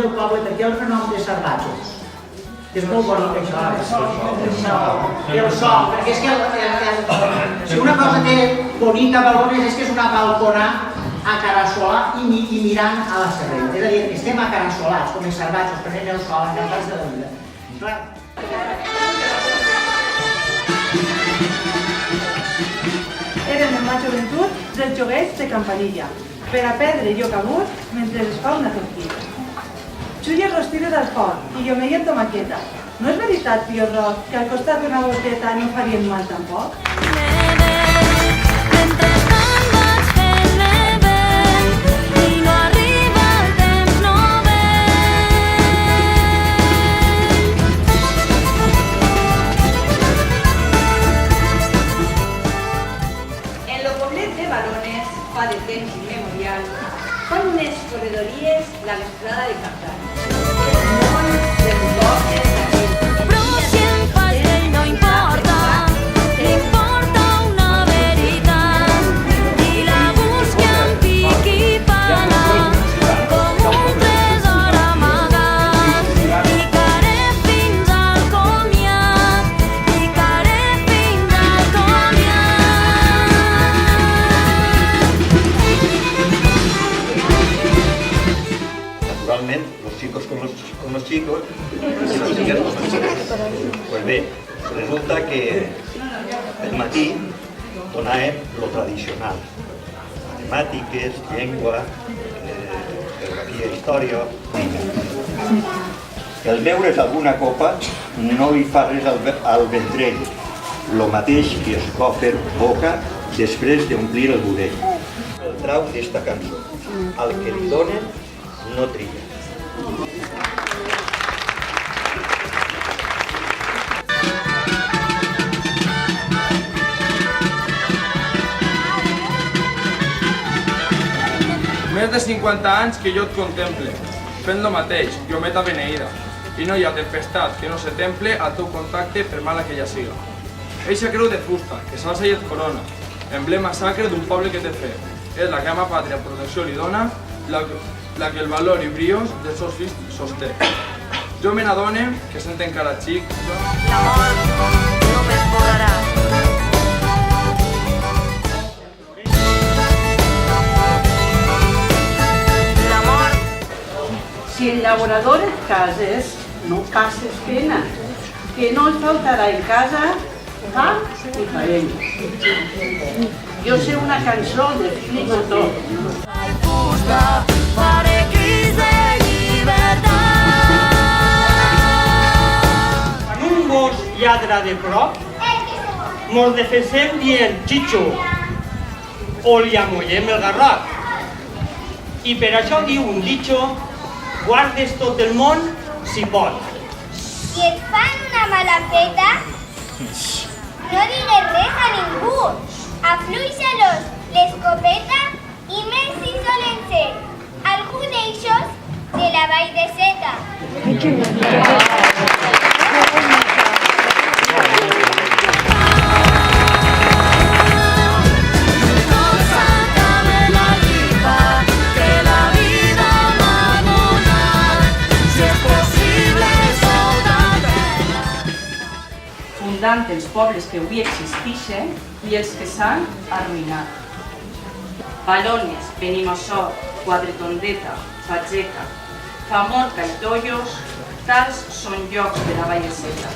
meu poble, perquè hi ha un fenomen de sarbatxos, que és molt bonic això. El so, perquè és que si una cosa té bonica Balones és que és una balcona acarassolada i mirant a la serrera. És a dir, estem acarassolats com els sarbatxos, prenent el sol, encantats de la vida. Clar. Érem en la joventut dels joguets de Campanilla, per a perdre lloc agut mentre es fa una tortilla. Xulles rostires al forn i jo meia tomaqueta. No és veritat, Pio Roc, que al costat d'una boteta no farien mal tampoc? En lo poblet de Balones, fa de temps immemorial, fan unes corredories la vesprada de Cap d'Any. Los chicos con los chicos y las chicas con las chicas. Pues bé, resulta que el matí donàvem lo tradicional. Matemàtiques, llengua, geografia, història... El beure's alguna copa no li fa res al ventrell, lo mateix que es pot fer boca després d'omplir el budell. El trau d'esta cançó, al que li donen no trilla. Més de 50 anys que jo et contemple, fent lo mateix, llometa beneïda, i no hi ha tempestat que no se temple al teu contacte per mala que ja siga. Eixa creu de fusta, que s'alça i et corona, emblema sacre d'un poble que té fe, és la que ama pàtria protecció li dona, la que el valor i brios dels seus fills sosté. Jo me n'adone, que sent encara xic... L'amor només volarà. L'amor. Si el llaborador et cases, no cases pena, que no et faltarà en casa pa i faena. Jo sé una cançó de Filipe tot. Quan un gos lladra de prop, mos defensem dient xitxo o li amollem el garrot. I per això diu un ditxo, guardes tot el món si pot. Si et fan una mala feta, no digues res a ningú. Afluixa-los l'escopeta i més si solen ser algú d'eixos de la Vall de Seta. Fundant els pobles que avui existeixen i els que s'han arruïnat. Balones, Benimassot, Quatretondeta, Fageca, Famorca i Tollos, tals són llocs de la Vall de Seta.